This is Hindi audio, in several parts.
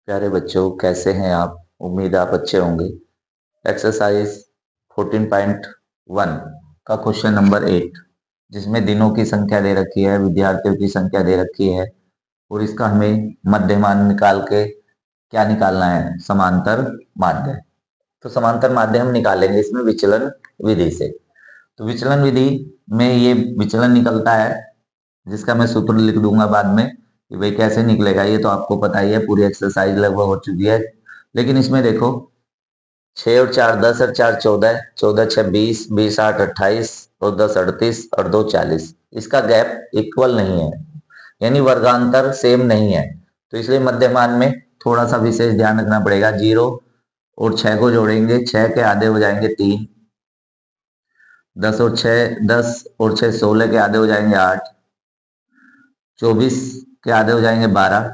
प्यारे बच्चों, कैसे हैं आप? उम्मीद आप अच्छे होंगे। एक्सरसाइज 14.1 का क्वेश्चन नंबर 8, जिसमें दिनों की संख्या दे रखी है, विद्यार्थियों की संख्या दे रखी है, और इसका हमें मध्यमान निकाल के क्या निकालना है? समांतर माध्य। तो समांतर माध्य हम निकालेंगे इसमें विचलन विधि से। तो विचलन विधि में ये विचलन निकलता है, जिसका मैं सूत्र लिख दूंगा बाद में कि भाई कैसे निकलेगा। ये तो आपको पता ही है, पूरी एक्सरसाइज लगभग हो चुकी है। लेकिन इसमें देखो, 6 और 4 10 और 4 14, 14 6 20, 20 8 28 और 10 38 और 2 40। इसका गैप इक्वल नहीं है, यानी वर्गांतर सेम नहीं है। तो इसलिए मध्यमान में थोड़ा सा विशेष ध्यान रखना पड़ेगा। 0 और 6 को जोड़ेंगे, 6 के आधे हो जाएंगे 3। 10 और 6 16 के आधे हो जाएंगे 8। 24 के आधे हो जाएंगे 12।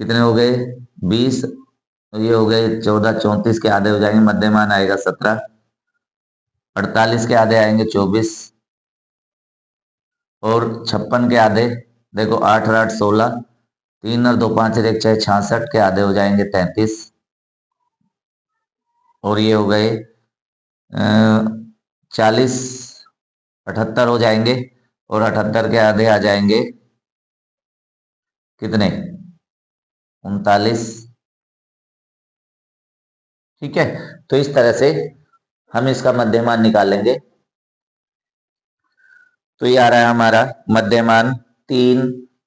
कितने हो गए? 20। ये हो गए 14। 34 के आधे हो जाएंगे, मध्यमान आएगा 17। 48 के आधे आएंगे 24। और 56 के आधे, देखो 8 और 8 16, 3 और 2 5 और 1 6, 66 के आधे हो जाएंगे 33। और ये हो गए 40। 78 हो जाएंगे, और 78 के आधे आ जाएंगे कितने? 39। ठीक है, तो इस तरह से हम इसका मध्यमान निकालेंगे। तो ये आ रहा है हमारा मध्यमान 3,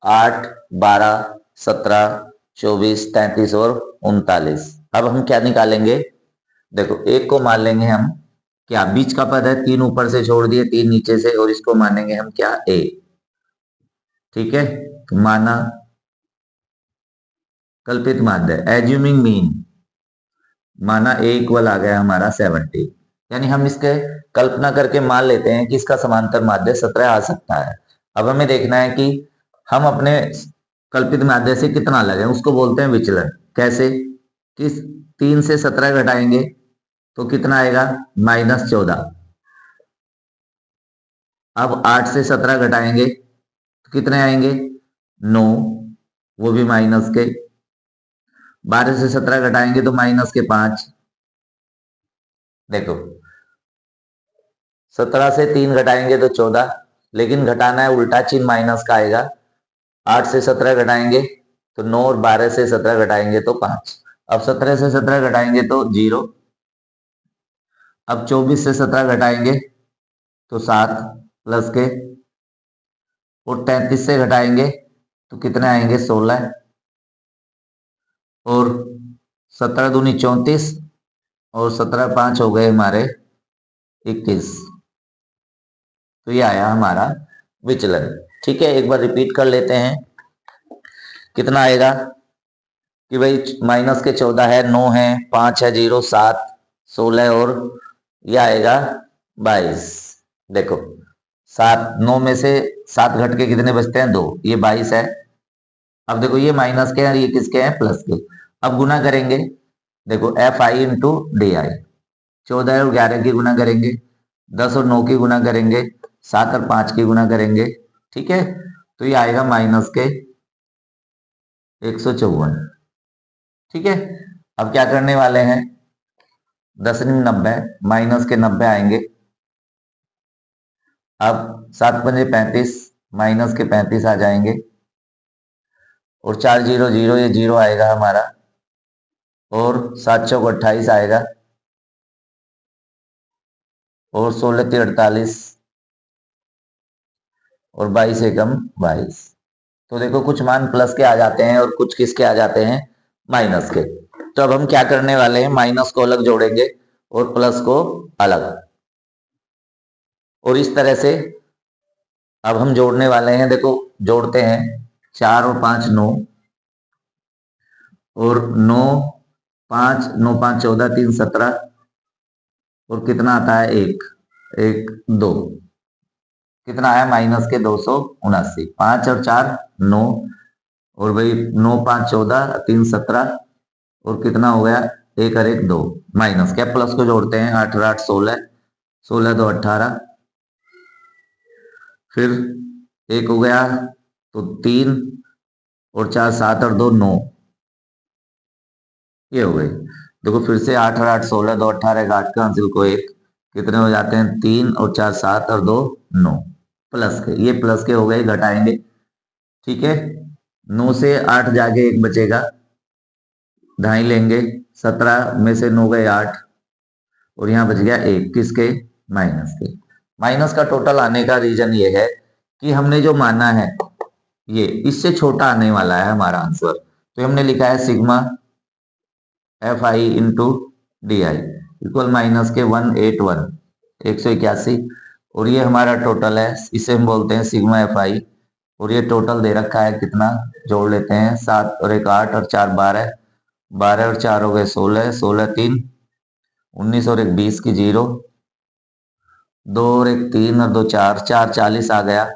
8, 12, 17, 24, 33 और 39। अब हम क्या निकालेंगे? देखो, एक को मान लेंगे हम क्या? बीच का पद है, 3 ऊपर से छोड़ दिए, 3 नीचे से, और इसको मानेंगे हम क्या? ए। ठीक है, तो माना कल्पित माध्य, एज्यूमिंग मीन, माना ए इक्वल आ गया हमारा 70। यानी हम इसके कल्पना करके मान लेते हैं कि इसका समांतर माध्य 17 आ सकता है। अब हमें देखना है कि हम अपने कल्पित माध्य से कितना अलग है, उसको बोलते हैं विचलन। कैसे? कि 3 से 17 घटाएंगे तो कितना आएगा? -14। अब 8 से 17 घटाएंगे तो कितने आएंगे? 9, वो भी माइनस के। 12 से 17 घटाएंगे तो -5। देखो, 17 से 3 घटाएंगे तो 14, लेकिन घटाना है उल्टा चिन्ह माइनस का आएगा। 8 से 17 घटाएंगे तो 9, और 12 से 17 घटाएंगे तो 5। अब 17 से 17 घटाएंगे तो 0। अब 24 से 17 घटाएंगे तो 7 प्लस के, और 33 से घटाएंगे तो कितने आएंगे? 16। और 17 दूनी 34, और 17 5 हो गए हमारे 21। तो ये आया हमारा विचलन। ठीक है, एक बार रिपीट कर लेते हैं। कितना आएगा कि भाई माइनस के 14 है, 9 है, 5 है, 0, 7, 16, और ये आएगा 22। देखो, 7 9 में से 7 घट के कितने बचते हैं? 2, ये 22 है। अब देखो, ये माइनस के हैं और ये किसके हैं? प्लस के। अब गुना करेंगे, देखो F I into D I. 14 और 11 की गुना करेंगे, 10 और 9 की गुना करेंगे, 7 और 5 की गुना करेंगे। ठीक है, तो ये आएगा माइनस के 154। ठीक है, अब क्या करने वाले हैं? 10 90, माइनस के 90 आएंगे। अब 7 पंजे 35, माइनस के 35 आ जाएंगे, और 4 0 0, ये 0 आएगा हमारा, और 7 चौक 28 आएगा, और 16 3 48, और 22 एकम 22। तो देखो, कुछ मान प्लस के आ जाते हैं और कुछ किसके आ जाते हैं? माइनस के। तो अब हम क्या करने वाले हैं? माइनस को अलग जोड़ेंगे और प्लस को अलग, और इस तरह से अब हम जोड़ने वाले हैं। देखो, जोड़ते हैं, 4 और 5 9, और 9 5 9 5 14, 3 17, और कितना आता है? 1 1 2। कितना आया? माइनस के 279। 5 और 4 9, और भाई 9 5 14, 3 17, और कितना हो गया? 1 और 1 2, माइनस क्या? प्लस को जोड़ते हैं, 8 और 8 16, 16 2 18, फिर 1 हो गया तो 3, और 4 7 और 2 9, ये हो गई। देखो फिर से 8 और 8 16, 2 18, 8 का हासिल को 1, कितने हो जाते हैं 3 और 4 7 और 2 9, प्लस के, ये प्लस के हो गए, घटाएंगे। ठीक है, 9 से 8 जाके 1 बचेगा, ढाई लेंगे, 17 में से 9 गए 8, और यहाँ बच गया 1, किसके, माइनस के। माइनस का टोटल आने का रीजन ये है कि हमने जो माना है ये इससे छोटा आने वाला है हमारा आंसर, तो हमने लिखा है sigma F I into D I equal minus के 181, 181, और ये हमारा टोटल है, इसे हम बोलते हैं सिग्मा एफ आई, और ये टोटल दे रखा है कितना, जोड़ लेते हैं, 7 और 1 8 और 4 12, 12 और 4 हो गए 16, 16 3 19 और 1 20 की 0, 2 और 1 3 और 2 4, 4 40 आ गया।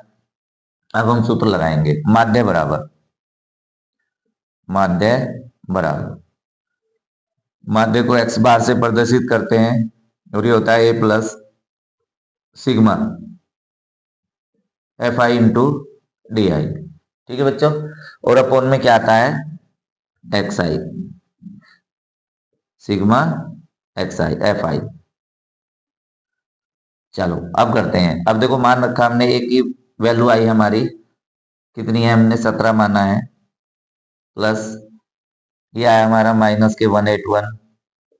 अब हम सूत्र लगाएंगे, माध्य बराबर, माध्य बराबर, माध्य को x बार से प्रदर्शित करते हैं, और ये होता है a plus sigma F I into D I. ठीक है बच्चों, और अपोन में क्या आता है, x I, sigma x I F I. चलो अब करते हैं, अब देखो मान रखा हमने, एक की वैल्यू आई हमारी कितनी है, हमने 17 माना है, प्लस ये आया हमारा माइनस के 181,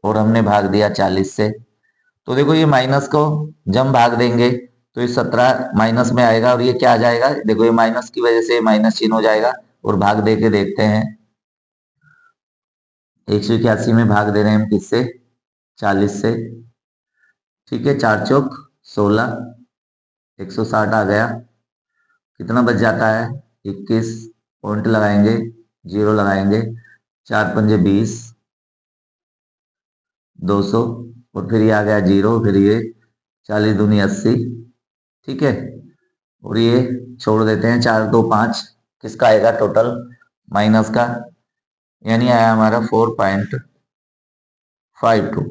और हमने भाग दिया 40 से। तो देखो ये माइनस को जब हम भाग देंगे तो ये 17 माइनस में आएगा, और ये क्या आ जाएगा, देखो ये माइनस की वजह से माइनस चिन्ह हो जाएगा, और भाग दे के देखते हैं, 181 में भाग दे रहे हैं हम किससे, 40 से। ठीक है, 4 चौक 16, 160 आ गया, कितना बच जाता है 21, पॉइंट लगाएंगे, जीरो लगाएंगे, 4 पंजे 20, 200, और फिर ये आ गया जीरो, फिर ये 40 दूनी 80। ठीक है, और ये छोड़ देते हैं, 4 2 5, किसका आएगा टोटल, माइनस का, यानी आया हमारा 4.52।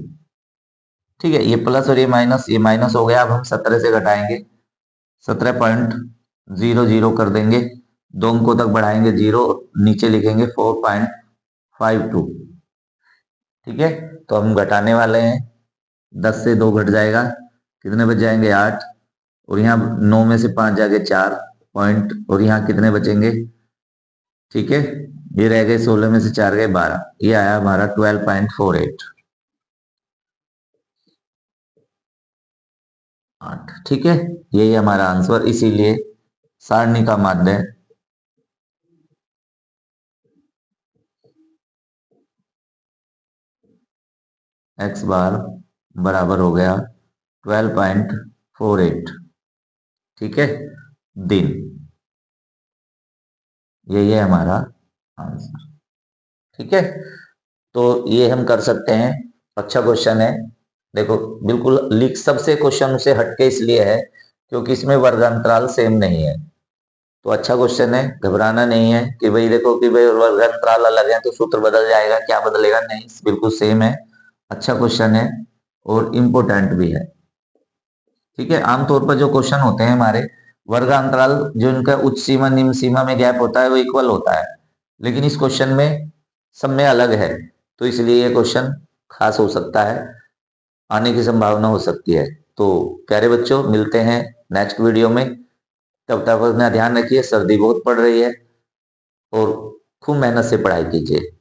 ठीक है, ये प्लस और ये माइनस हो गया। अब हम 17 से घटाएंगे, 17.00 कर देंगे, 2 अंकों तक बढ़ाएंगे जीरो, नीचे लिखेंगे 4.52। ठीक है, तो हम घटाने वाले हैं, 10 से 2 घट जाएगा, कितने बच जाएंगे 8, और यहाँ 9 में से 5 जाके 4 पॉइंट, और यहाँ कितने बचेंगे, ठीक है, ये रह गए 16 में से 4 गए 12, ये आया हमारा 12.48। 8, ठीक है, यही हमारा आंसर, इसीलिए सारणी का माध्य x बार बराबर हो गया 12.48। ठीक है, दिन, यही है हमारा आंसर। ठीक है, तो ये हम कर सकते हैं, अच्छा क्वेश्चन है। देखो बिल्कुल लिख, सबसे क्वेश्चन से हटके इसलिए है क्योंकि इसमें वर्गांतराल सेम नहीं है, तो अच्छा क्वेश्चन है, घबराना नहीं है कि भाई देखो कि भाई वर्गांतराल अलग है तो सूत्र बदल जाएगा, क्या बदलेगा, नहीं, बिल्कुल सेम है। अच्छा क्वेश्चन है और इम्पोर्टेंट भी है। ठीक है, आमतौर पर जो क्वेश्चन होते हैं हमारे, वर्गांतराल जो इनका उच्च सीमा निम्न सीमा में गैप होता है वो इक्वल होता है, लेकिन इस क्वेश्चन में सब में अलग है, तो इसलिए ये क्वेश्चन खास हो सकता है, आने की संभावना हो सकती है। तो प्यारे बच्चों, मिलते हैं नेक्स्ट वीडियो में, तब तक अपना ध्यान रखिए, सर्दी बहुत पड़ रही है, और खूब मेहनत से पढ़ाई कीजिए।